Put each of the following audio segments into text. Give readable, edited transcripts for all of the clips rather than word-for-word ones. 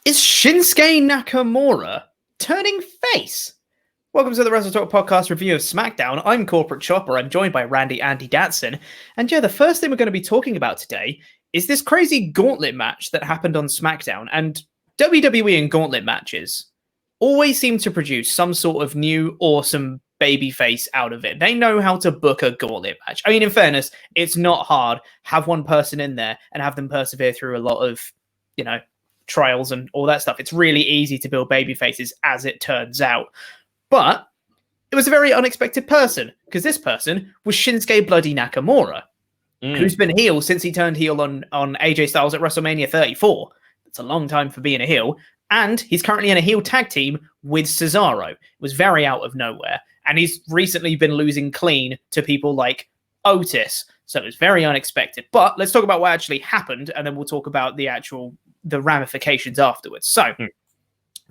Is Shinsuke Nakamura turning face? Welcome to the WrestleTalk podcast review of SmackDown. I'm Corporate Chopper. I'm joined by Randy Andy Gatson. And yeah, the first thing we're going to be talking about today is this crazy gauntlet match that happened on SmackDown. And WWE and gauntlet matches always seem to produce some sort of new, awesome babyface out of it. They know how to book a gauntlet match. I mean, in fairness, it's not hard. Have one person in there and have them persevere through a lot of, trials and all that stuff. It's really easy to build baby faces, as it turns out. But it was a very unexpected person, because this person was Shinsuke Bloody Nakamura, who's been heel since he turned heel on AJ Styles at WrestleMania 34. That's a long time for being a heel. And he's currently in a heel tag team with Cesaro. It was very out of nowhere. And he's recently been losing clean to people like Otis. So it was very unexpected. But let's talk about what actually happened, and then we'll talk about the ramifications afterwards. So,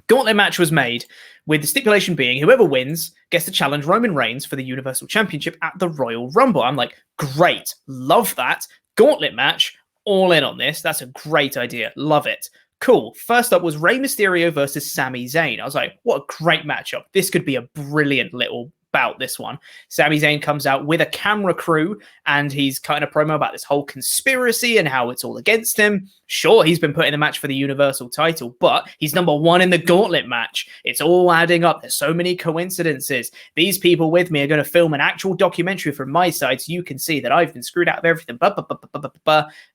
gauntlet match was made with the stipulation being whoever wins gets to challenge Roman Reigns for the Universal Championship at the Royal Rumble. I'm like, great, love that. Gauntlet match, all in on this. That's a great idea. Love it. Cool. First up was Rey Mysterio versus Sami Zayn. I was like, what a great matchup. This could be a brilliant little bout, this one. Sami Zayn comes out with a camera crew and he's cutting a promo about this whole conspiracy and how it's all against him. Sure, he's been put in the match for the Universal title, but he's number one in the gauntlet match. It's all adding up. There's so many coincidences. These people with me are going to film an actual documentary from my side so you can see that I've been screwed out of everything.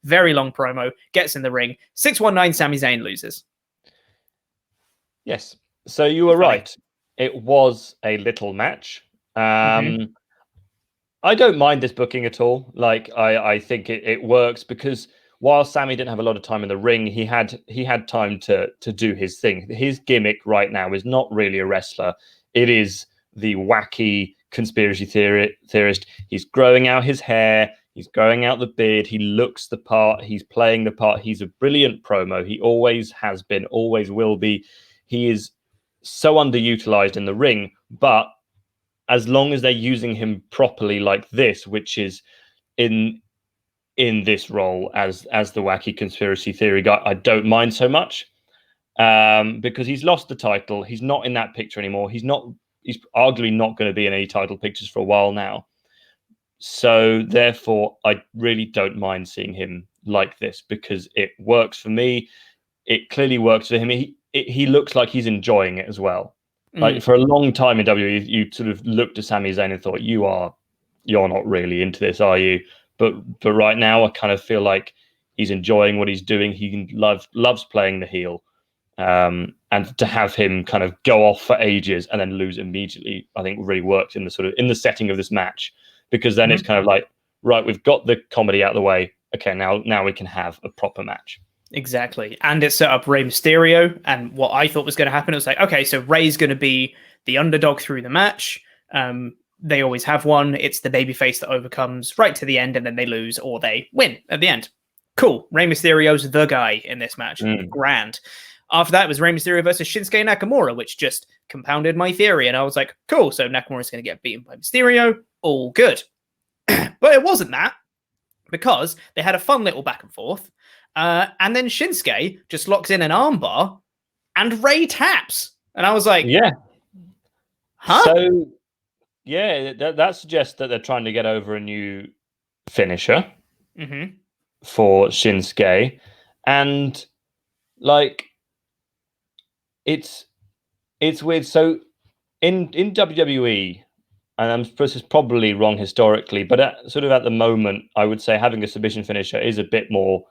Very long promo. Gets in the ring. 619 Sami Zayn loses. Yes. So you were right. It was a little match. I don't mind this booking at all. Like, I think it works because while Sami didn't have a lot of time in the ring, he had time to do his thing. His gimmick right now is not really a wrestler. It is the wacky conspiracy theorist. He's growing out his hair. He's growing out the beard. He looks the part. He's playing the part. He's a brilliant promo. He always has been, always will be. He is so underutilized in the ring, but as long as they're using him properly like this, which is in this role as the wacky conspiracy theory guy, I don't mind so much because he's lost the title. He's not in that picture anymore. He's arguably not going to be in any title pictures for a while now. So therefore, I really don't mind seeing him like this because it works for me. It clearly works for him. He looks like he's enjoying it as well. Like for a long time in WWE, you sort of looked at Sami Zayn and thought, you're not really into this, are you? But right now, I kind of feel like he's enjoying what he's doing. He loves playing the heel, and to have him kind of go off for ages and then lose immediately, I think really works in the setting of this match, because then it's kind of like, right, we've got the comedy out of the way. Okay, now we can have a proper match. Exactly. And it set up Rey Mysterio. And what I thought was going to happen, it was like, okay, so Rey's going to be the underdog through the match. They always have one. It's the babyface that overcomes right to the end, and then they lose or they win at the end. Cool. Rey Mysterio's the guy in this match. Grand. After that, it was Rey Mysterio versus Shinsuke Nakamura, which just compounded my theory. And I was like, cool, so Nakamura's going to get beaten by Mysterio. All good. But it wasn't that, because they had a fun little back and forth. And then Shinsuke just locks in an armbar and Rey taps. And I was like, yeah. Huh? So, yeah, that suggests that they're trying to get over a new finisher for Shinsuke. And, like, it's weird. So, in WWE, and I'm supposed this is probably wrong historically, but at the moment, I would say having a submission finisher is a bit more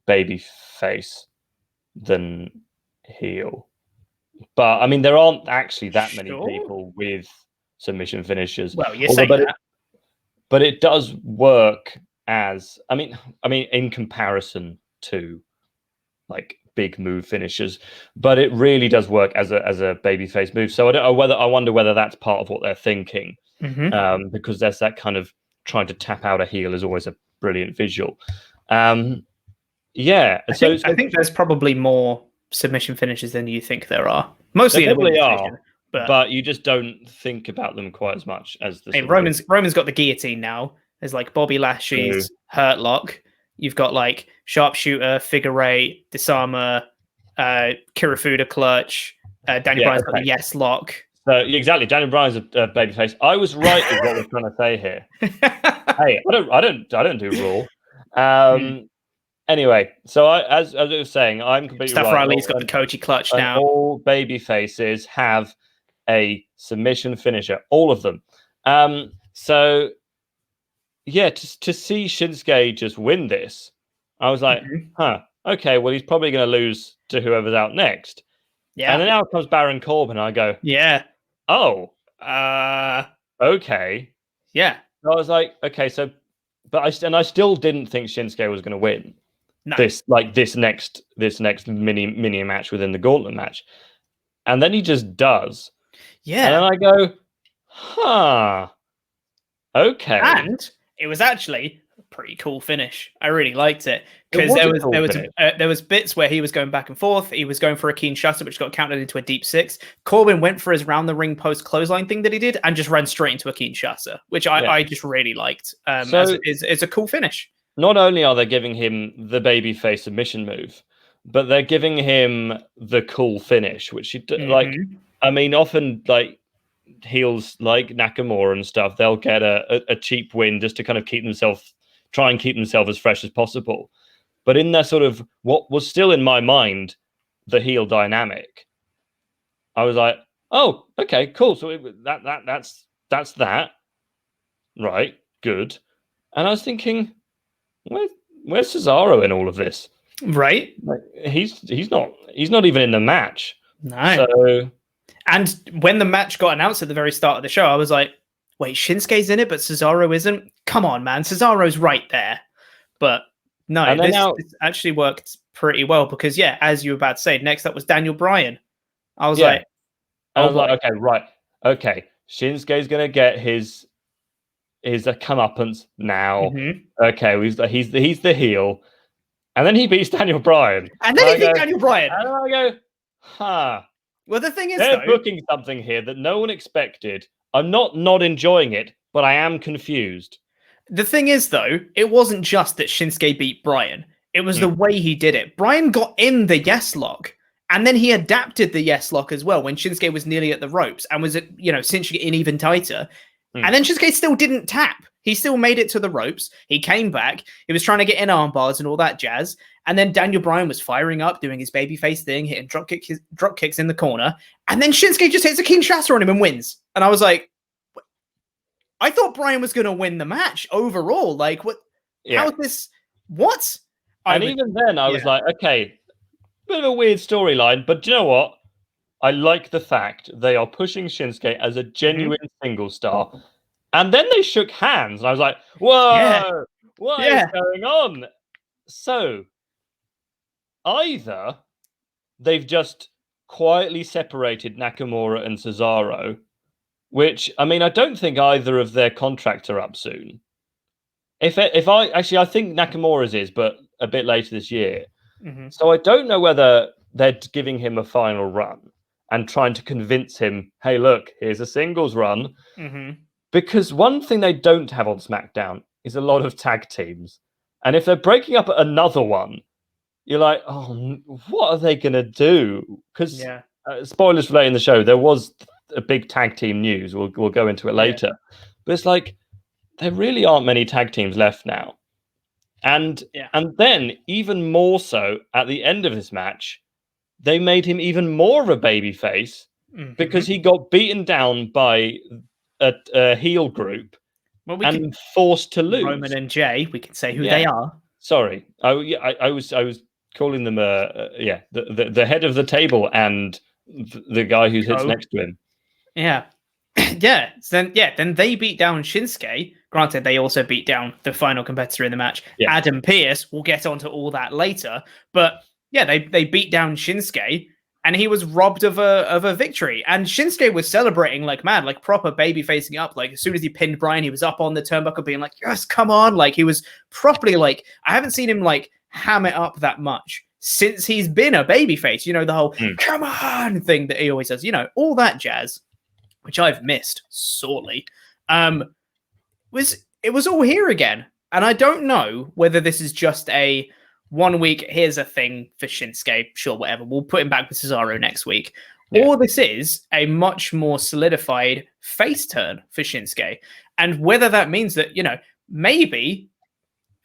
baby face than heel. But I mean, there aren't actually that many people with submission finishers. Well, you're saying that. But it does work as I mean, in comparison to like big move finishers, but it really does work as a babyface move. So I wonder whether that's part of what they're thinking, because there's that kind of trying to tap out a heel is always a brilliant visual. Yeah, I think there's probably more submission finishes than you think there are. Mostly there probably are, division, but you just don't think about them quite as much as the. Hey, Roman's got the guillotine now. There's like Bobby Lashley's Hurt Lock. You've got like Sharpshooter, Figure Eight, Disarmer, Kirifuda clutch. Daniel Bryan's got the yes lock. So exactly, Daniel Bryan's a babyface. I was right with what we're trying to say here. Hey, I don't do Raw. Anyway, so as I was saying, I'm completely Mustafa right. Ali's got the Koji clutch now. All baby faces have a submission finisher, all of them. So yeah, to see Shinsuke just win this, I was like, okay, well, he's probably going to lose to whoever's out next. Yeah. And then out comes Baron Corbin, and I go, oh, okay. Yeah. So I was like, okay, so, but I still didn't think Shinsuke was going to win. No. This next mini match within the gauntlet match. And then he just does. Yeah. And then I go, okay. And it was actually a pretty cool finish. I really liked it. Because there was bits where he was going back and forth. He was going for a keen shutter, which got counted into a deep 6. Corbin went for his round the ring post clothesline thing that he did and just ran straight into a keen shutter, which I just really liked. So it's a cool finish. Not only are they giving him the babyface submission move, but they're giving him the cool finish, which he like. I mean, often like heels like Nakamura and stuff, they'll get a cheap win just to kind of try and keep themselves as fresh as possible. But in that sort of what was still in my mind, the heel dynamic, I was like, oh, okay, cool. So that's that, right? Good. And I was thinking, where's Cesaro in all of this? Right. Like, he's not even in the match. No. So, and when the match got announced at the very start of the show, I was like, wait, Shinsuke's in it, but Cesaro isn't? Come on, man. Cesaro's right there. But no, this actually worked pretty well because, yeah, as you were about to say, next up was Daniel Bryan. I was like, okay, right. Okay. Shinsuke's going to get his comeuppance now. Okay, he's the heel, and then he beats Daniel Bryan, and then he beat Daniel Bryan, and I go, Well, the thing is, they're booking something here that no one expected. I'm not enjoying it, but I am confused. The thing is, though, it wasn't just that Shinsuke beat Bryan; it was the way he did it. Bryan got in the yes lock, and then he adapted the yes lock as well when Shinsuke was nearly at the ropes and was cinching it in even tighter. And then Shinsuke still didn't tap. He still made it to the ropes. He came back. He was trying to get in arm bars and all that jazz. And then Daniel Bryan was firing up, doing his babyface thing, hitting drop kicks in the corner. And then Shinsuke just hits a keen shatter on him and wins. And I was like, I thought Bryan was going to win the match overall. Like, what? Yeah. How is this? What? Even then, I was like, okay, bit of a weird storyline. But do you know what? I like the fact they are pushing Shinsuke as a genuine single star. And then they shook hands. And I was like, whoa, what is going on? So, either they've just quietly separated Nakamura and Cesaro, which, I mean, I don't think either of their contracts are up soon. I think Nakamura's is, but a bit later this year. So I don't know whether they're giving him a final run and trying to convince him, hey, look, here's a singles run. Because one thing they don't have on SmackDown is a lot of tag teams. And if they're breaking up another one, you're like, oh, what are they going to do? Because, spoilers for later in the show, there was a big tag team news. We'll go into it later. But it's like, there really aren't many tag teams left now. And then, even more so, at the end of this match, they made him even more of a babyface because he got beaten down by a heel group and forced to lose. Roman and Jay, we can say who they are. Sorry, I was calling them the head of the table and the guy who sits next to him. Yeah. Then they beat down Shinsuke. Granted, they also beat down the final competitor in the match, Adam Pearce. We'll get onto all that later. But they beat down Shinsuke, and he was robbed of a victory. And Shinsuke was celebrating like mad, like proper baby facing up. Like as soon as he pinned Bryan, he was up on the turnbuckle being like, yes, come on. Like he was properly like, I haven't seen him like ham it up that much since he's been a babyface. You know, the whole come on thing that he always does, all that jazz, which I've missed sorely. It was all here again. And I don't know whether this is just a 1 week, here's a thing for Shinsuke, sure, whatever. We'll put him back with Cesaro next week. Yeah. Or this is a much more solidified face turn for Shinsuke. And whether that means that, maybe,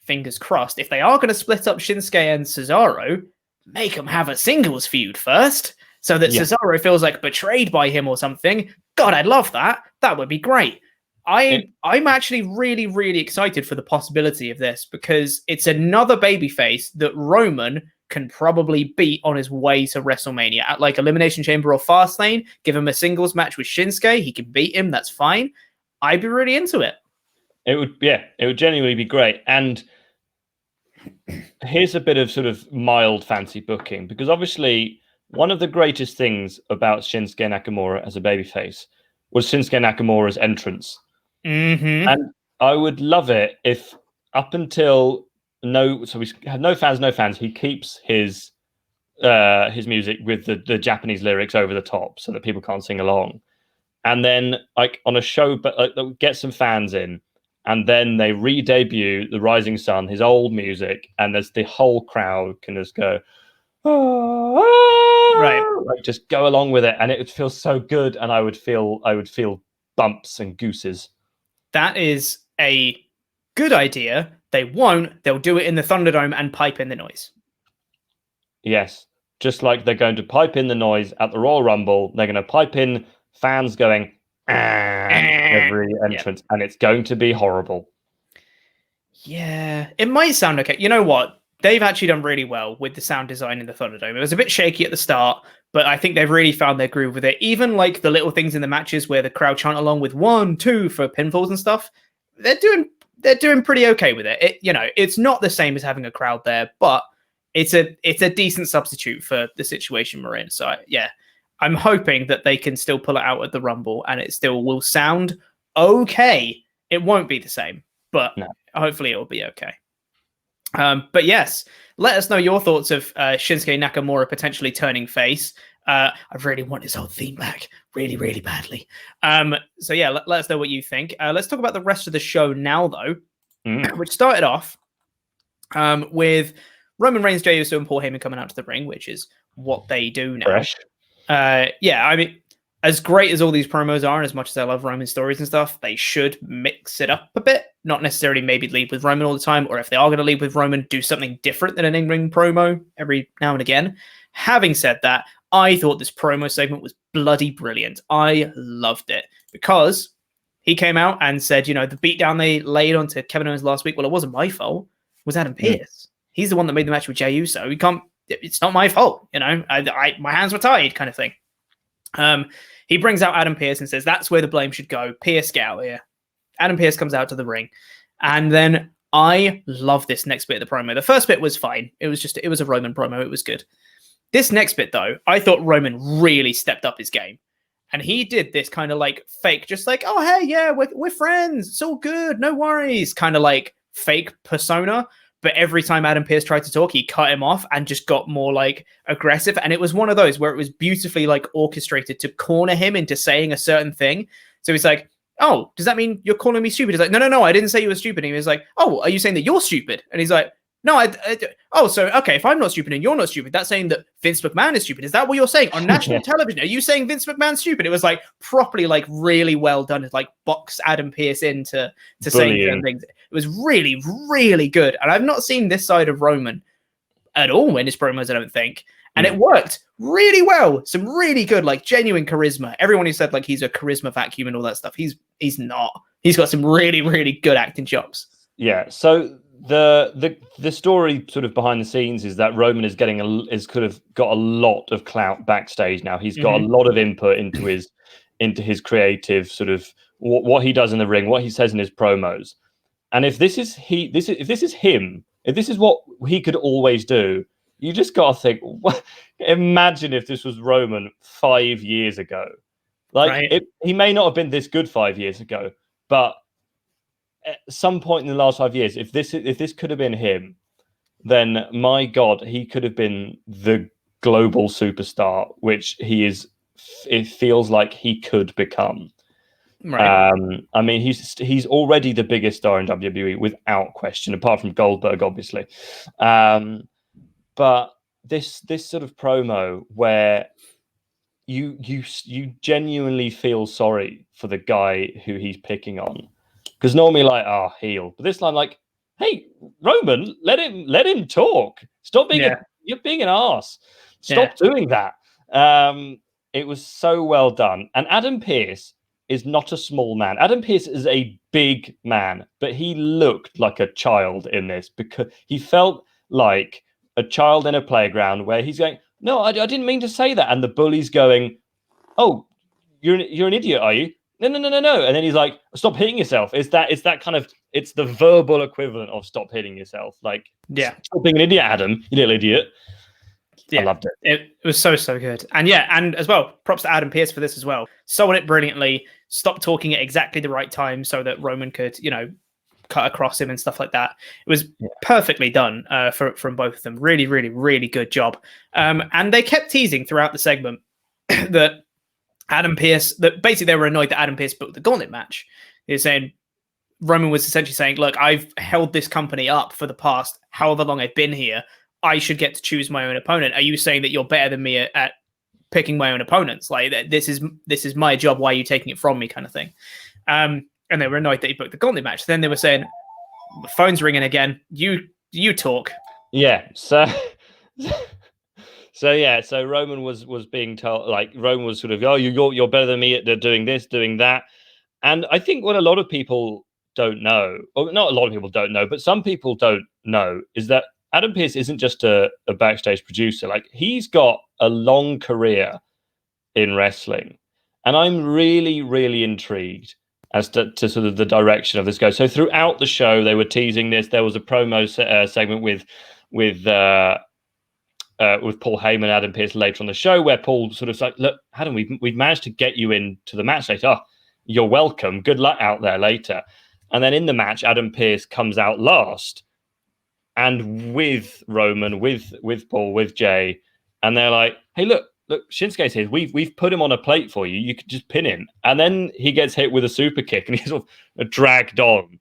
fingers crossed, if they are going to split up Shinsuke and Cesaro, make them have a singles feud first, so that Cesaro feels like betrayed by him or something. God, I'd love that. That would be great. I'm actually really, really excited for the possibility of this, because it's another babyface that Roman can probably beat on his way to WrestleMania at like Elimination Chamber or Fastlane. Give him a singles match with Shinsuke. He can beat him. That's fine. I'd be really into it. It would genuinely be great. And here's a bit of sort of mild fancy booking, because obviously one of the greatest things about Shinsuke Nakamura as a babyface was Shinsuke Nakamura's entrance. Mm-hmm. And I would love it if up until we have no fans, he keeps his music with the Japanese lyrics over the top so that people can't sing along. And then like on a show, but get some fans in, and then they re-debut The Rising Sun, his old music, and there's the whole crowd can just go, right, like just go along with it, and it would feel so good, and I would feel bumps and gooses. That is a good idea. They won't. They'll do it in the Thunderdome and pipe in the noise. Yes, just like they're going to pipe in the noise at the Royal Rumble, they're going to pipe in fans going every entrance, and it's going to be horrible. Yeah, it might sound okay. You know what? They've actually done really well with the sound design in the Thunderdome. It was a bit shaky at the start, but I think they've really found their groove with it. Even like the little things in the matches where the crowd chant along with 1, 2 for pinfalls and stuff, they're doing pretty okay with it. It's not the same as having a crowd there, but it's a decent substitute for the situation we're in. So I'm hoping that they can still pull it out at the Rumble and it still will sound okay. It won't be the same, but hopefully it will be okay. But yes, let us know your thoughts of Shinsuke Nakamura potentially turning face. I really want his old theme back really, really badly. So yeah, let us know what you think. Let's talk about the rest of the show now, though, which started off with Roman Reigns, Jey Uso, and Paul Heyman coming out to the ring, which is what they do now. Fresh. I mean, as great as all these promos are, and as much as I love Roman stories and stuff, they should mix it up a bit. Not necessarily maybe lead with Roman all the time, or if they are going to lead with Roman, do something different than an in-ring promo every now and again. Having said that, I thought this promo segment was bloody brilliant. I loved it because he came out and said, the beatdown they laid onto Kevin Owens last week, well, it wasn't my fault. It was Adam Pearce. He's the one that made the match with Jey Uso. It's not my fault. My hands were tied kind of thing. He brings out Adam Pearce and says, that's where the blame should go. Pearce, get out here. Adam Pearce comes out to the ring. And then I love this next bit of the promo. The first bit was fine. It was a Roman promo. It was good. This next bit, though, I thought Roman really stepped up his game. And he did this kind of like fake, just like, oh, hey, yeah, we're friends. It's all good. No worries. Kind of like fake persona. But every time Adam Pearce tried to talk, he cut him off and just got more like aggressive. And it was one of those where it was beautifully like orchestrated to corner him into saying a certain thing. So he's like, oh, does that mean you're calling me stupid? He's like, no, I didn't say you were stupid. And he was like, oh, are you saying that you're stupid? And he's like, no, so, okay, if I'm not stupid and you're not stupid, that's saying that Vince McMahon is stupid. Is that what you're saying on national television? Are you saying Vince McMahon's stupid? It was like properly, like really well done. It's like box Adam Pearce into saying certain things. It was really, really good. And I've not seen this side of Roman at all in his promos, I don't think. And it worked really well. Some really good, like genuine charisma. Everyone who said like he's a charisma vacuum and all that stuff, he's not. He's got some really, really good acting chops. Yeah. So the story sort of behind the scenes is that Roman is got a lot of clout backstage now. He's got a lot of input into his creative sort of what he does in the ring, what he says in his promos. And if this is him, if this is what he could always do, you just got to think, imagine if this was Roman 5 years ago. He may not have been this good 5 years ago, but at some point in the last 5 years, if this could have been him, then my God, he could have been the global superstar, which he is. It feels like he could become. Right. I mean, he's already the biggest star in WWE without question, apart from Goldberg, obviously. But this sort of promo where you genuinely feel sorry for the guy who he's picking on, because normally like, oh, heel, but this time like, hey, Roman, let him talk. Stop being you're being an arse. Stop doing that. It was so well done. And Adam Pearce is not a small man. Adam Pearce is a big man, but he looked like a child in this, because he felt like a child in a playground where he's going, no, I didn't mean to say that. And the bully's going, oh, you're an idiot, are you? No. And then he's like, stop hitting yourself. It's that kind of, it's the verbal equivalent of stop hitting yourself. Like, stop being an idiot, Adam, you little idiot. I loved it. It was so good. And and as well, props to Adam Pearce for this as well. Sold it brilliantly, stopped talking at exactly the right time so that Roman could, cut across him and stuff like that. It was perfectly done from both of them. Really, really, really good job. And they kept teasing throughout the segment that Adam Pearce, that basically they were annoyed that Adam Pearce booked the gauntlet match. He was saying, Roman was essentially saying, look, I've held this company up for the past however long I've been here. I should get to choose my own opponent. Are you saying that you're better than me at picking my own opponents? Like, this is my job. Why are you taking it from me, kind of thing? And they were annoyed that he booked the gauntlet match. Then they were saying, the phone's ringing again. You talk. Yeah. So Roman was being told, like, Roman was sort of, oh, you're better than me at doing this, doing that. And I think what a lot of people don't know, or not a lot of people don't know, but some people don't know, is that Adam Pearce isn't just a backstage producer. Like, he's got a long career in wrestling. And I'm really, really intrigued as to sort of the direction of this goes. So throughout the show, they were teasing this. There was a promo segment with Paul Heyman, Adam Pearce later on the show, where Paul sort of like, look, Adam, we've managed to get you into the match later. Oh, you're welcome. Good luck out there later. And then in the match, Adam Pearce comes out last. And with Roman, with Paul, with Jay, and they're like, "Hey, look, Shinsuke's here. We've put him on a plate for you. You could just pin him." And then he gets hit with a super kick, and he's sort of dragged on,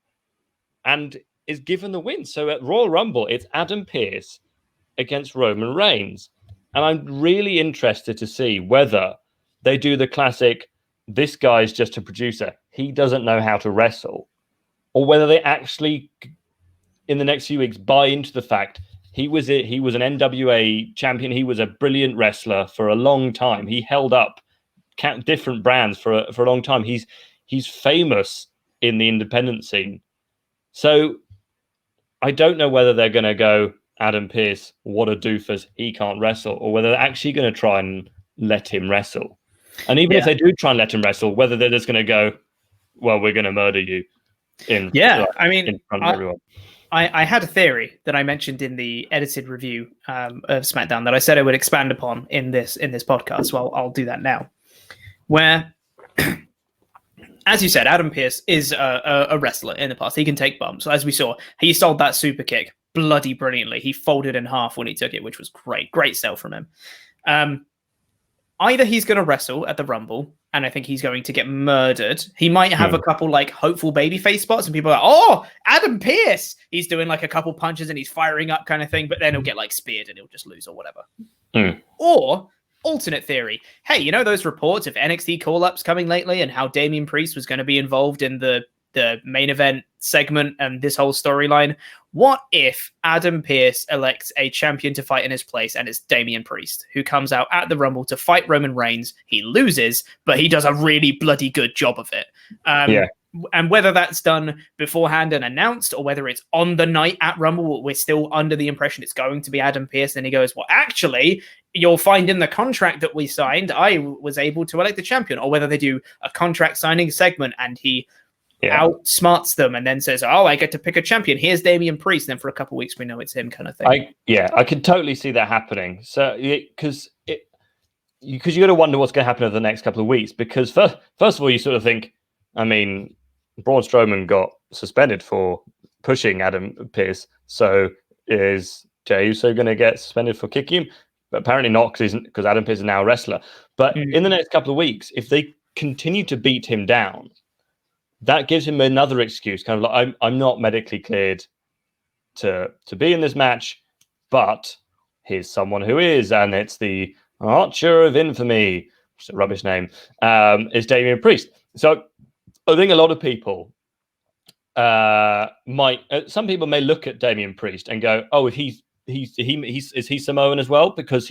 and is given the win. So at Royal Rumble, it's Adam Pearce against Roman Reigns, and I'm really interested to see whether they do the classic, "This guy's just a producer. He doesn't know how to wrestle," or whether they actually, in the next few weeks, buy into the fact he was an NWA champion. He was a brilliant wrestler for a long time. He held up different brands for a long time. He's famous in the independent scene. So I don't know whether they're going to go, Adam Pearce, what a doofus, he can't wrestle, or whether they're actually going to try and let him wrestle. And even if they do try and let him wrestle, whether they're just going to go, well, we're going to murder you in front of everyone. I had a theory that I mentioned in the edited review of SmackDown that I said I would expand upon in this podcast. So I'll do that now. Where, as you said, Adam Pearce is a wrestler in the past. He can take bumps. As we saw, he sold that super kick bloody brilliantly. He folded in half when he took it, which was great. Great sell from him. Either he's going to wrestle at the Rumble, and I think he's going to get murdered. He might have a couple like hopeful babyface spots, and people are like, "Oh, Adam Pearce!" He's doing like a couple punches and he's firing up, kind of thing. But then he'll get like speared and he'll just lose or whatever. Or alternate theory: hey, you know those reports of NXT call-ups coming lately, and how Damian Priest was going to be involved in the main event segment and this whole storyline? What if Adam Pearce elects a champion to fight in his place, and it's Damian Priest, who comes out at the Rumble to fight Roman Reigns? He loses, but he does a really bloody good job of it. And whether that's done beforehand and announced, or whether it's on the night at Rumble, we're still under the impression it's going to be Adam Pearce. And he goes, well, actually, you'll find in the contract that we signed, I was able to elect the champion. Or whether they do a contract signing segment and he outsmarts them and then says, oh, I get to pick a champion. Here's Damian Priest. And then for a couple of weeks, we know it's him, kind of thing. I could totally see that happening. So, because you got to wonder what's going to happen over the next couple of weeks. Because first of all, you sort of think, I mean, Braun Strowman got suspended for pushing Adam Pearce. So is Jey Uso going to get suspended for kicking him? But apparently not, because Adam Pearce is now a wrestler. But in the next couple of weeks, if they continue to beat him down, that gives him another excuse, kind of like I'm not medically cleared to be in this match, but here's someone who is, and it's the Archer of Infamy, which is a rubbish name, is Damian Priest. So I think a lot of people some people may look at Damian Priest and go, oh, if is he Samoan as well? Because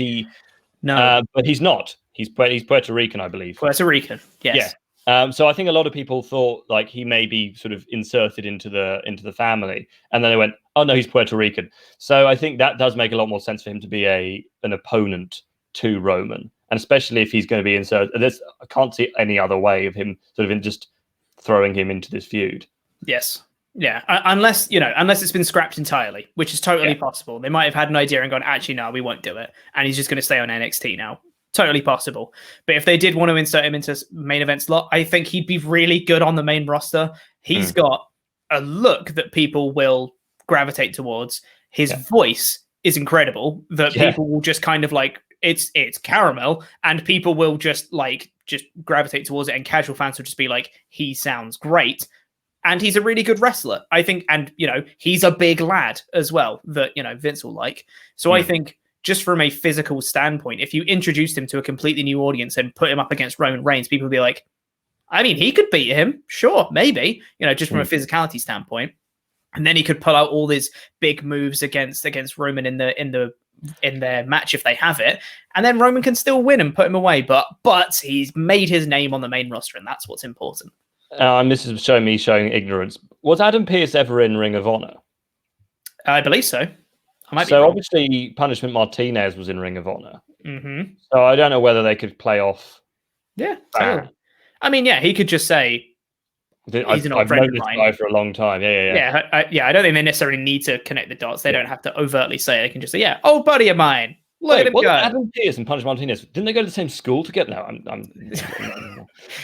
but he's not. He's Puerto Rican, I believe. Puerto Rican, yes. Yeah. So I think a lot of people thought like he may be sort of inserted into the family, and then they went, oh no, he's Puerto Rican. So I think that does make a lot more sense for him to be an opponent to Roman, and especially if he's going to be inserted. I can't see any other way of him sort of just throwing him into this feud. Yes. Yeah. Unless it's been scrapped entirely, which is totally possible. They might have had an idea and gone, actually, no, we won't do it. And he's just going to stay on NXT now. Totally possible. But if they did want to insert him into main event slot, I think he'd be really good on the main roster. He's got a look that people will gravitate towards. His voice is incredible, that people will just kind of like, it's caramel, and people will just gravitate towards it, and casual fans will just be like, he sounds great. And he's a really good wrestler, I think. And, he's a big lad as well that, Vince will like. So I think just from a physical standpoint, if you introduced him to a completely new audience and put him up against Roman Reigns, people would be like, I mean, he could beat him. Sure, maybe, just from a physicality standpoint. And then he could pull out all these big moves against Roman in their match if they have it. And then Roman can still win and put him away. But he's made his name on the main roster, and that's what's important. This is showing ignorance. Was Adam Pearce ever in Ring of Honor? I believe so. I might be wrong. So obviously, Punishment Martinez was in Ring of Honor. Mm-hmm. So I don't know whether they could play off. Yeah, totally. I mean, he could just say I've known this guy for a long time. Yeah. I don't think they necessarily need to connect the dots. They don't have to overtly say it. They can just say, old buddy of mine. Look at him go. Adam Pearce and Punch Martinez, didn't they go to the same school together? No,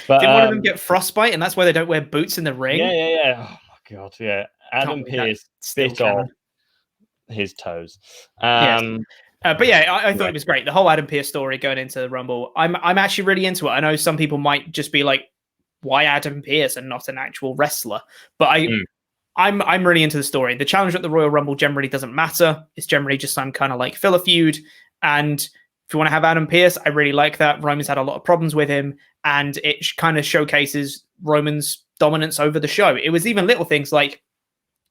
but, didn't one of them get frostbite, and that's why they don't wear boots in the ring? Yeah. Oh my god, yeah. Adam Pearce bit off his toes. But I thought it was great. The whole Adam Pearce story going into the Rumble, I'm actually really into it. I know some people might just be like, why Adam Pearce and not an actual wrestler? But I'm really into the story. The challenge at the Royal Rumble generally doesn't matter. It's generally just some kind of like filler feud. And if you want to have Adam Pearce, I really like that. Roman's had a lot of problems with him, and it kind of showcases Roman's dominance over the show. It was even little things like,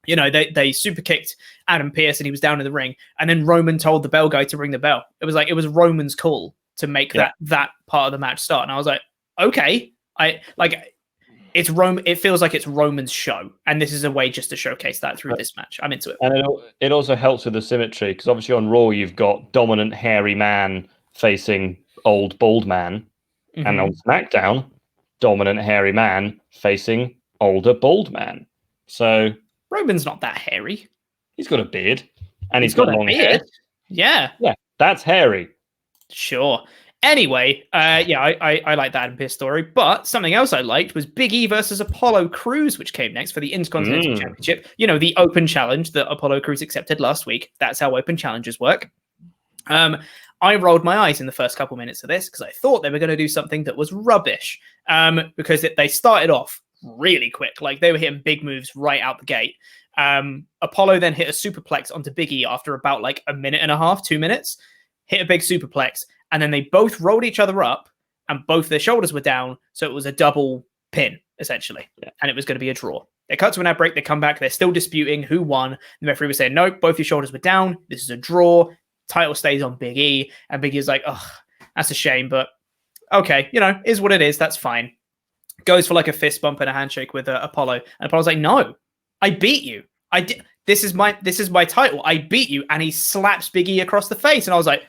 they super kicked Adam Pearce and he was down in the ring, and then Roman told the bell guy to ring the bell. It was Roman's call to make that part of the match start. And I was like, okay, it's Rome. It feels like it's Roman's show, and this is a way just to showcase that through this match. I'm into it. And it also helps with the symmetry, because obviously on Raw you've got dominant hairy man facing old bald man, and on SmackDown, dominant hairy man facing older bald man. So Roman's not that hairy. He's got a beard, and he's got long hair. Yeah, that's hairy. Sure. Anyway, I like that Adam Pearce story. But something else I liked was Big E versus Apollo Crews, which came next for the Intercontinental Championship. The open challenge that Apollo Crews accepted last week. That's how open challenges work. I rolled my eyes in the first couple minutes of this because I thought they were going to do something that was rubbish. Because they started off really quick. Like, they were hitting big moves right out the gate. Apollo then hit a superplex onto Big E after about like a minute and a half, 2 minutes. Hit a big superplex. And then they both rolled each other up, and both their shoulders were down. So it was a double pin, essentially. Yeah. And it was going to be a draw. They cut to an ad break. They come back. They're still disputing who won. The referee was saying, nope, both your shoulders were down. This is a draw. Title stays on Big E. And Big E's like, oh, that's a shame. But okay, is what it is. That's fine. Goes for like a fist bump and a handshake with Apollo. And Apollo's like, no, I beat you. I did. This is my title. I beat you. And he slaps Big E across the face. And I was like,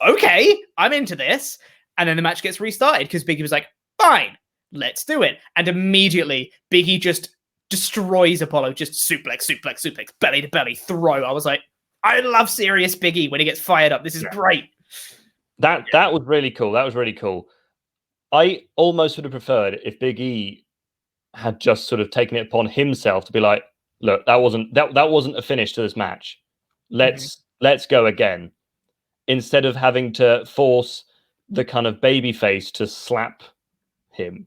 okay, I'm into this. And then the match gets restarted because Big E was like, fine, let's do it. And immediately Big E just destroys Apollo, just suplex, belly to belly, throw. I was like, I love serious Big E when he gets fired up. This is great. That was really cool. That was really cool. I almost would have preferred if Big E had just sort of taken it upon himself to be like, look, that wasn't a finish to this match. Let's go again. Instead of having to force the kind of babyface to slap him.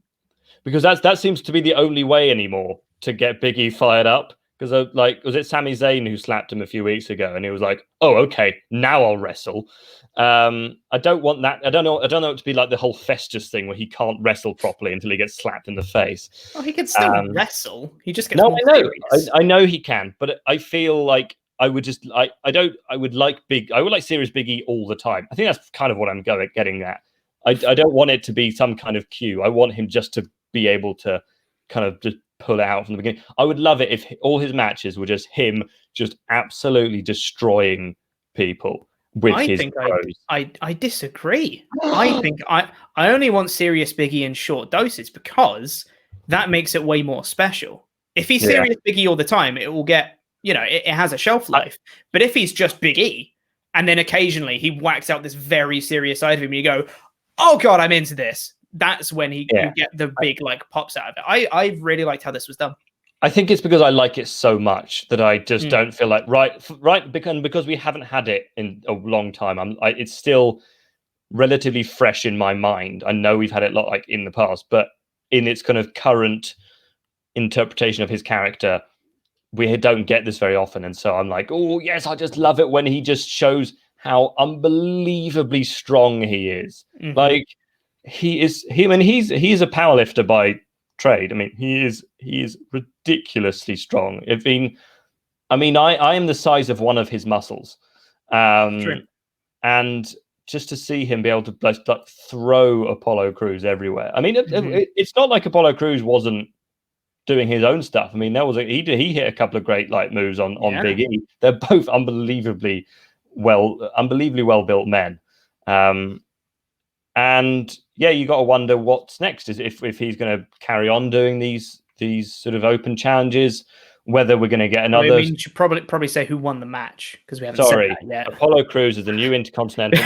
because that seems to be the only way anymore to get Big E fired up. Because was it Sami Zayn who slapped him a few weeks ago, and he was like, "Oh, okay, now I'll wrestle." I don't want that. I don't know it to be like the whole Festus thing where he can't wrestle properly until he gets slapped in the face. Oh, he can still wrestle. He just gets no, more I know, serious. I know he can, but I feel like I would like serious Big E all the time. I think that's kind of what I'm getting at. I don't want it to be some kind of cue. I want him just to be able to kind of just pull it out from the beginning. I would love it if all his matches were just him just absolutely destroying people with his throws. I disagree. I think I only want serious Big E in short doses because that makes it way more special. If he's serious Big E all the time, it will get, it has a shelf life. But if he's just Big E and then occasionally he whacks out this very serious side of him and you go, oh God, I'm into this. That's when you get the big pops out of it. I really liked how this was done. I think it's because I like it so much that I just don't feel like right because we haven't had it in a long time. It's still relatively fresh in my mind. I know we've had it a lot in the past, but in its kind of current interpretation of his character, we don't get this very often. And so I'm like, oh yes, I just love it when he just shows how unbelievably strong he is. Mm-hmm. He's a powerlifter by trade. I mean, he is ridiculously strong. I am the size of one of his muscles, and just to see him be able to throw Apollo Crews everywhere. I mean, it's not like Apollo Crews wasn't doing his own stuff. I mean, he hit a couple of great moves on Big E. They're both unbelievably well built men. And you got to wonder what's next. Is if he's going to carry on doing these sort of open challenges, whether we're going to get another. You should probably say who won the match because we haven't said that yet. Apollo Crews is the new Intercontinental.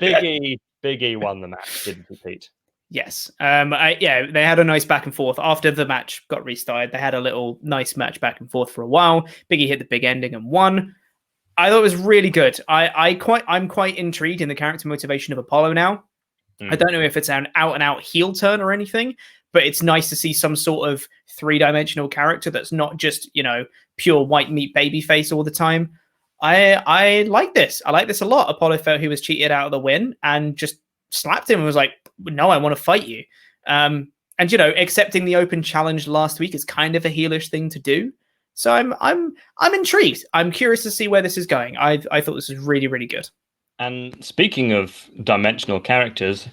Big E won the match, didn't compete. Yes. They had a nice back and forth after the match got restarted. They had a little nice match back and forth for a while. Big E hit the big ending and won. I thought it was really good. I'm quite intrigued in the character motivation of Apollo now. I don't know if it's an out and out heel turn or anything, but it's nice to see some sort of 3-dimensional character that's not just, pure white meat babyface all the time. I like this. I like this a lot. Apollo felt he was cheated out of the win and just slapped him and was like, no, I want to fight you. And accepting the open challenge last week is kind of a heelish thing to do. So I'm intrigued. I'm curious to see where this is going. I thought this was really, really good. And speaking of dimensional characters,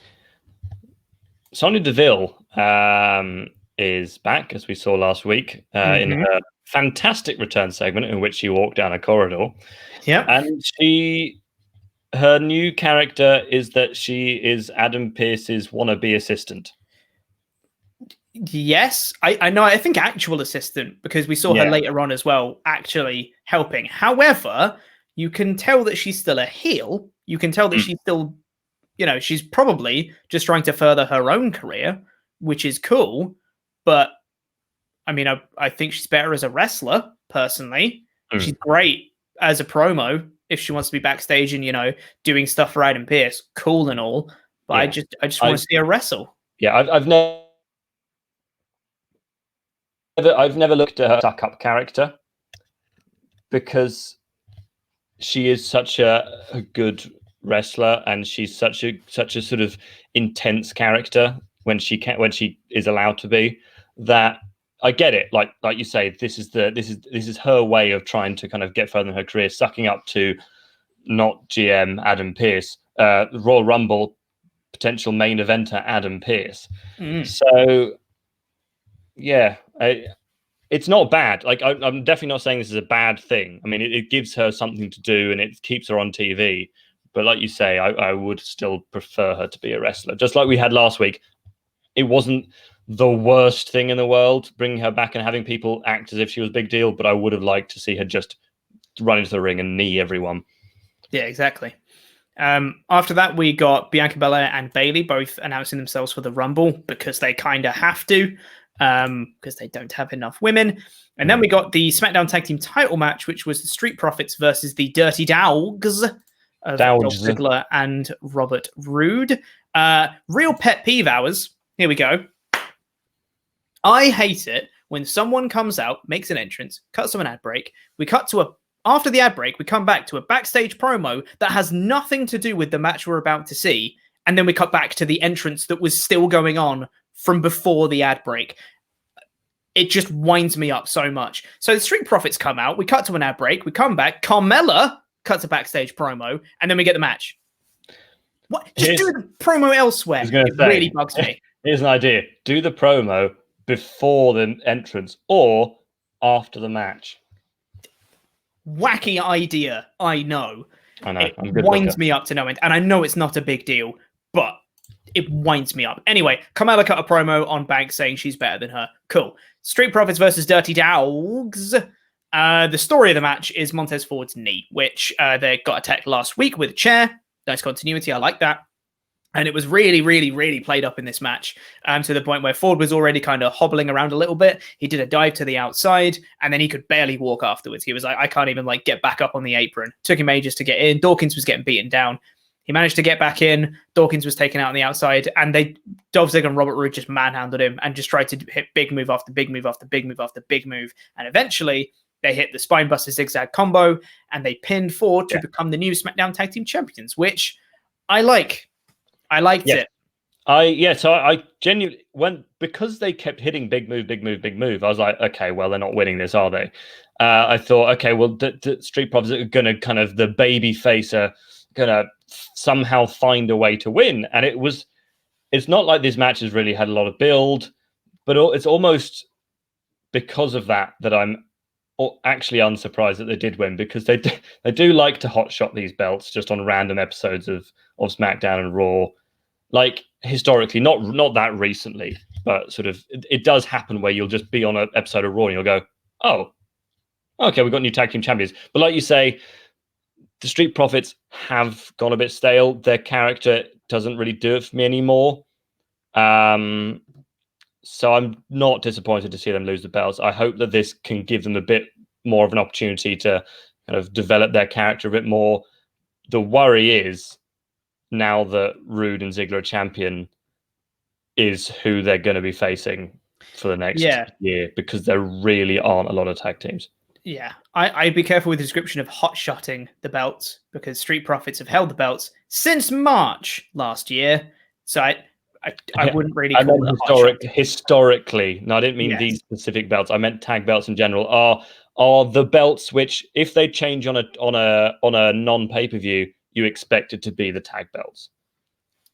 Sonya Deville is back, as we saw last week, in her fantastic return segment in which she walked down a corridor. Yeah. And her new character is that she is Adam Pearce's wannabe assistant. Yes, I know. I think actual assistant, because we saw her later on as well, actually helping. However, you can tell that she's still a heel. You can tell that she's still, she's probably just trying to further her own career, which is cool. But I mean, I think she's better as a wrestler, personally. She's great as a promo if she wants to be backstage and, doing stuff for Adam Pearce, cool and all. But I just want to see her wrestle. Yeah, I've never looked at her suck-up character because she is such a good wrestler and she's such a sort of intense character when she is allowed to be, that I get it. Like you say, this is her way of trying to kind of get further in her career, sucking up to not GM Adam Pearce, Royal Rumble potential main eventer Adam Pearce. So yeah, it's not bad. I'm definitely not saying this is a bad thing. I mean, it gives her something to do and it keeps her on TV. But like you say, I would still prefer her to be a wrestler. Just like we had last week, it wasn't the worst thing in the world bringing her back and having people act as if she was a big deal. But I would have liked to see her just run into the ring and knee everyone. Yeah, exactly. After that, we got Bianca Belair and Bayley both announcing themselves for the Rumble because they kind of have to. Because they don't have enough women. And then we got the SmackDown Tag Team title match, which was the Street Profits versus the Dirty Dogs of Dolph Ziggler and Robert Roode. Real pet peeve ours Here we go. I hate it when someone comes out, makes an entrance, cuts to an ad break. We cut to after the ad break, we come back to a backstage promo that has nothing to do with the match we're about to see. And then we cut back to the entrance that was still going on from before the ad break. It just winds me up so much. So the Street Profits come out, we cut to an ad break, we come back, Carmella cuts a backstage promo, and then we get the match. What? Just do the promo elsewhere. It really bugs me. Here's an idea. Do the promo before the entrance or after the match. Wacky idea, I know. I know. It winds me up to no end. And I know it's not a big deal, but it winds me up. Anyway, Carmella cut a promo on Banks saying she's better than her. Cool. Street Profits versus Dirty Dogs. The story of the match is Montez Ford's knee, which they got attacked last week with a chair. Nice continuity. I like that. And it was really, really, really played up in this match to the point where Ford was already kind of hobbling around a little bit. He did a dive to the outside, and then he could barely walk afterwards. He was like, I can't even get back up on the apron. Took him ages to get in. Dawkins was getting beaten down. He managed to get back in. Dawkins was taken out on the outside, and Dolph Ziggler and Robert Roode just manhandled him and just tried to hit big move after big move after big move after big move. And eventually, they hit the Spinebuster Zigzag combo, and they pinned Ford to become the new SmackDown Tag Team Champions, which I like. I liked it. So I genuinely because they kept hitting big move. I was like, okay, well, they're not winning this, are they? I thought, okay, well, the Street Profits are going to kind of the baby face are going to somehow find a way to win, and it's not like these matches really had a lot of build, but it's almost because of that I'm actually unsurprised that they did win, because they do like to hotshot these belts just on random episodes of SmackDown and Raw. Like historically, not that recently, but sort of it does happen where you'll just be on an episode of Raw and you'll go, oh, okay, we've got new tag team champions. But like you say, the Street Profits have gone a bit stale. Their character doesn't really do it for me anymore. So I'm not disappointed to see them lose the belts. I hope that this can give them a bit more of an opportunity to kind of develop their character a bit more. The worry is, now that Roode and Ziggler are champion, is who they're going to be facing for the next year, because there really aren't a lot of tag teams. Yeah, I'd be careful with the description of hot-shotting the belts, because Street Profits have held the belts since March last year. So I wouldn't really call it historically. No, I didn't mean these specific belts. I meant tag belts in general. Are the belts which, if they change on a non-pay-per-view, you expect it to be the tag belts.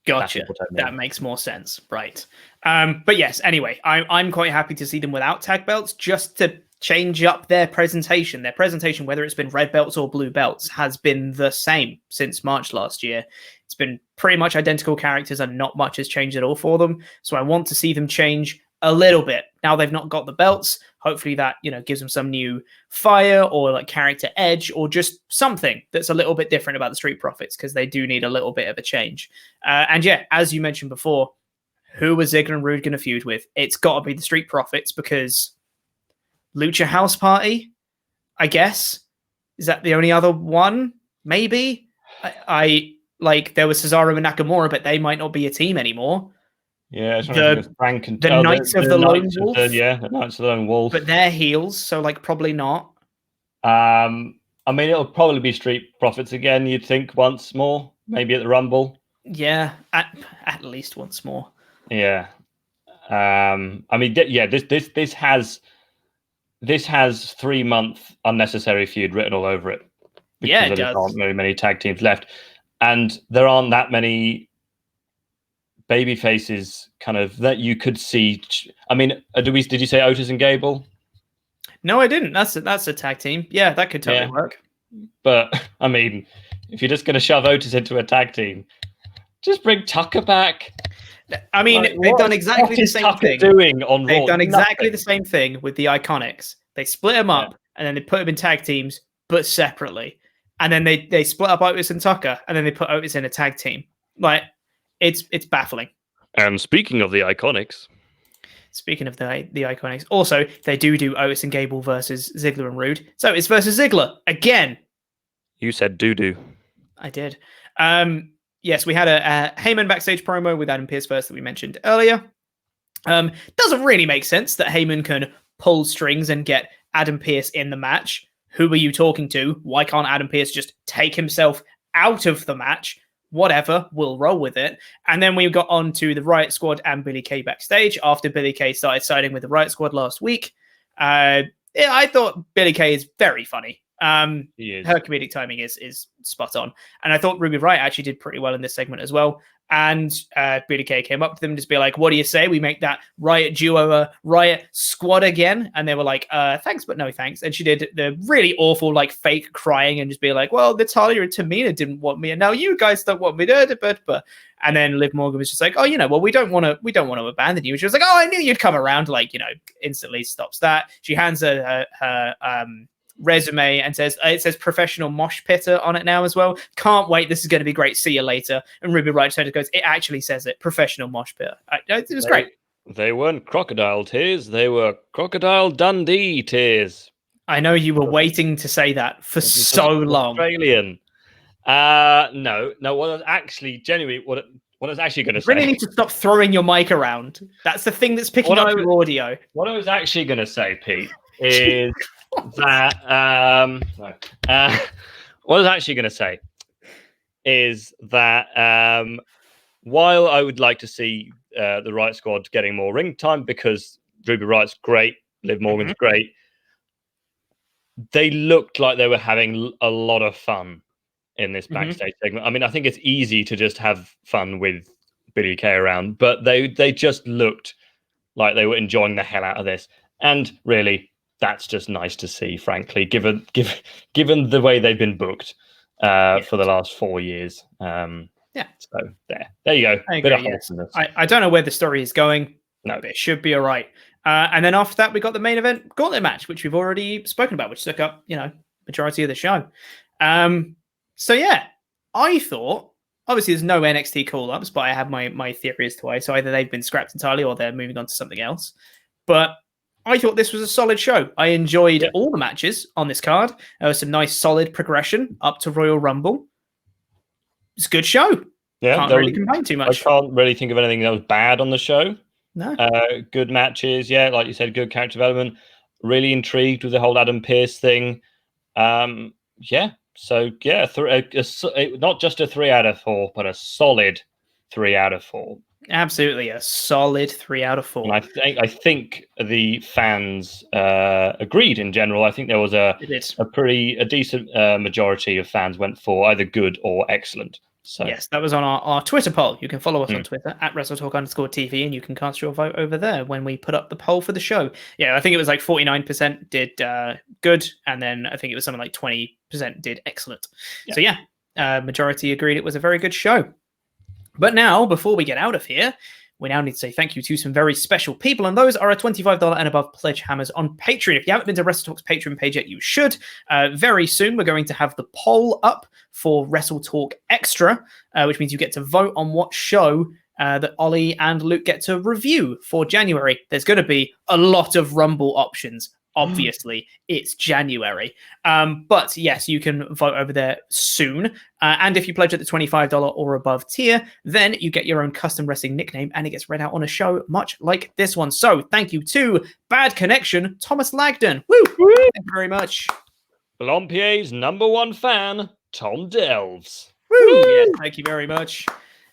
Gotcha. That makes more sense, right? But yes, anyway, I'm quite happy to see them without tag belts, just to change up their presentation. Their presentation, whether it's been red belts or blue belts, has been the same since March last year. It's been pretty much identical characters, and not much has changed at all for them. So I want to see them change a little bit. Now they've not got the belts. Hopefully that, gives them some new fire or character edge, or just something that's a little bit different about the Street Profits, because they do need a little bit of a change. And as you mentioned before, who was Ziggler and Roode going to feud with? It's got to be the Street Profits, because Lucha House Party, I guess. Is that the only other one? Maybe. There was Cesaro and Nakamura, but they might not be a team anymore. Yeah, Frank and the Knights of the Lone Wolf. The Knights of the Lone Wolf. But they're heels, so probably not. I mean, it'll probably be Street Profits again, you'd think, once more, maybe at the Rumble. Yeah, at least once more. Yeah. I mean, this has 3-month unnecessary feud written all over it. Because there aren't very many tag teams left, and there aren't that many baby faces kind of that you could see. I mean, did you say Otis and Gable? No, I didn't. That's a tag team. Yeah, that could totally work. But I mean, if you're just going to shove Otis into a tag team, just bring Tucker back. I mean, they've done exactly the same thing. They've done exactly the same thing with the Iconics. They split them up and then they put them in tag teams, but separately. And then they split up Otis and Tucker, and then they put Otis in a tag team. It's baffling. And speaking of the Iconics. Speaking of the Iconics, also, they do Otis and Gable versus Ziggler and Roode. So it's versus Ziggler again. You said doo-doo. I did. Yes, we had a Heyman backstage promo with Adam Pearce first that we mentioned earlier. Doesn't really make sense that Heyman can pull strings and get Adam Pearce in the match. Who are you talking to? Why can't Adam Pearce just take himself out of the match? Whatever, we'll roll with it. And then we got on to the Riott Squad and Billie Kay backstage after Billie Kay started siding with the Riott Squad last week. I thought Billie Kay is very funny. Her comedic timing is spot on. And I thought Ruby Riott actually did pretty well in this segment as well. And Billie Kay came up to them and just be like, what do you say we make that Riott duo a Riott Squad again? And they were like, thanks, but no thanks. And she did the really awful, like, fake crying and just be like, well, Natalya and Tamina didn't want me, and now you guys don't want me. But and then Liv Morgan was just like, oh, well, we don't want to abandon you. And she was like, oh, I knew you'd come around. Like, instantly stops that. She hands her resume and it says professional mosh pitter on it now as well. Can't wait. This is going to be great. See you later. And Ruby Riott goes, it actually says it, professional mosh pitter. It was great. They weren't crocodile tears. They were Crocodile Dundee tears. I know you were waiting to say that for so long. Australian. No. What I was actually genuinely what I was actually going to say. You really need to stop throwing your mic around. That's the thing that's picking up your audio. What I was actually going to say, Pete, is that what I was actually going to say is that while I would like to see the Riott Squad getting more ring time because Ruby Riott's great, Liv Morgan's great, they looked like they were having a lot of fun in this backstage segment. I mean, I think it's easy to just have fun with Billie Kay around, but they just looked like they were enjoying the hell out of this. And really, that's just nice to see, frankly, given the way they've been booked for the last 4 years. So there you go. Bit of wholesomeness. I don't know where the story is going. No, but it should be all right. And then after that, we got the main event gauntlet match, which we've already spoken about, which took up majority of the show. So yeah, I thought obviously there's no NXT call-ups, but I have my theory as to why. So either they've been scrapped entirely or they're moving on to something else. But I thought this was a solid show. I enjoyed all the matches on this card. There was some nice, solid progression up to Royal Rumble. It's a good show. Yeah, can't really complain too much. I can't really think of anything that was bad on the show. No. Good matches. Yeah, like you said, good character development. Really intrigued with the whole Adam Pearce thing. So yeah, not just a 3 out of 4, but a solid 3 out of 4. Absolutely, a solid 3 out of 4. And I think the fans agreed in general. I think there was a decent majority of fans went for either good or excellent. So yes, that was on our Twitter poll. You can follow us on Twitter at WrestleTalk_TV, and you can cast your vote over there when we put up the poll for the show. Yeah, I think it was like 49% did good, and then I think it was something like 20% did excellent. Yeah. So yeah, majority agreed it was a very good show. But now, before we get out of here, we now need to say thank you to some very special people, and those are our $25 and above pledge hammers on Patreon. If you haven't been to WrestleTalk's Patreon page yet, you should. Very soon, we're going to have the poll up for WrestleTalk Extra, which means you get to vote on what show that Ollie and Luke get to review for January. There's going to be a lot of Rumble options. Obviously, it's January. But yes, you can vote over there soon. And if you pledge at the $25 or above tier, then you get your own custom wrestling nickname and it gets read out on a show much like this one. So thank you to Bad Connection, Thomas Lagden. Woo! Thank you very much. Blompier's #1 fan, Tom Delves. Woo! Yes, thank you very much.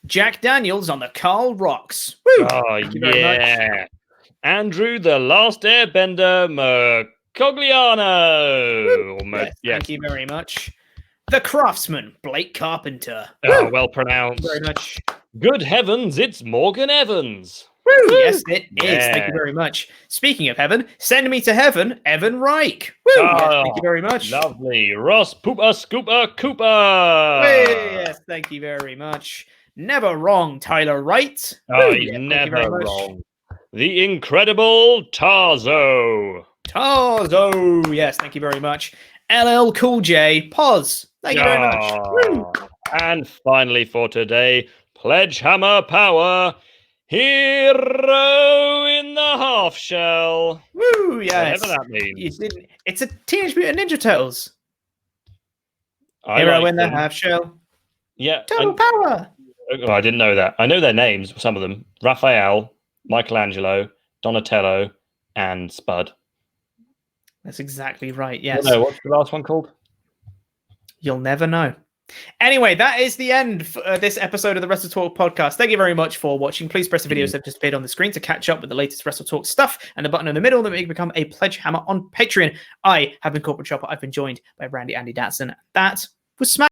Jack Daniels on the Carl Rocks. Woo! Oh, thank you very much. Andrew, the Last Airbender, Mercogliano. Thank you very much. The Craftsman, Blake Carpenter. Oh, well pronounced. Very much. Good heavens, it's Morgan Evans. Woo! Yes, it is. Thank you very much. Speaking of heaven, send me to heaven, Evan Reich. Woo! Thank you very much. Lovely. Ross Pooper Scooper Cooper. Yes, thank you very much. Never wrong, Tyler Wright. Oh, he's never wrong. The incredible Tarzo. Yes, thank you very much. LL Cool J, pause. Thank you very much. Woo. And finally for today, Pledge Hammer Power, Hero in the Half Shell. Woo, yes. Whatever that means. It's a Teenage Mutant Ninja Turtles. Hero in the Half Shell. Yeah. Total Power. I didn't know that. I know their names, some of them. Raphael. Michelangelo, Donatello, and Spud. That's exactly right. Yes. No, what's the last one called? You'll never know. Anyway, that is the end for this episode of the WrestleTalk podcast. Thank you very much for watching. Please press the videos that have just appeared on the screen to catch up with the latest WrestleTalk stuff, and the button in the middle that make you become a pledge hammer on Patreon. I have been Corporate Chopper. I've been joined by Randy Andy Datson. That was Smack.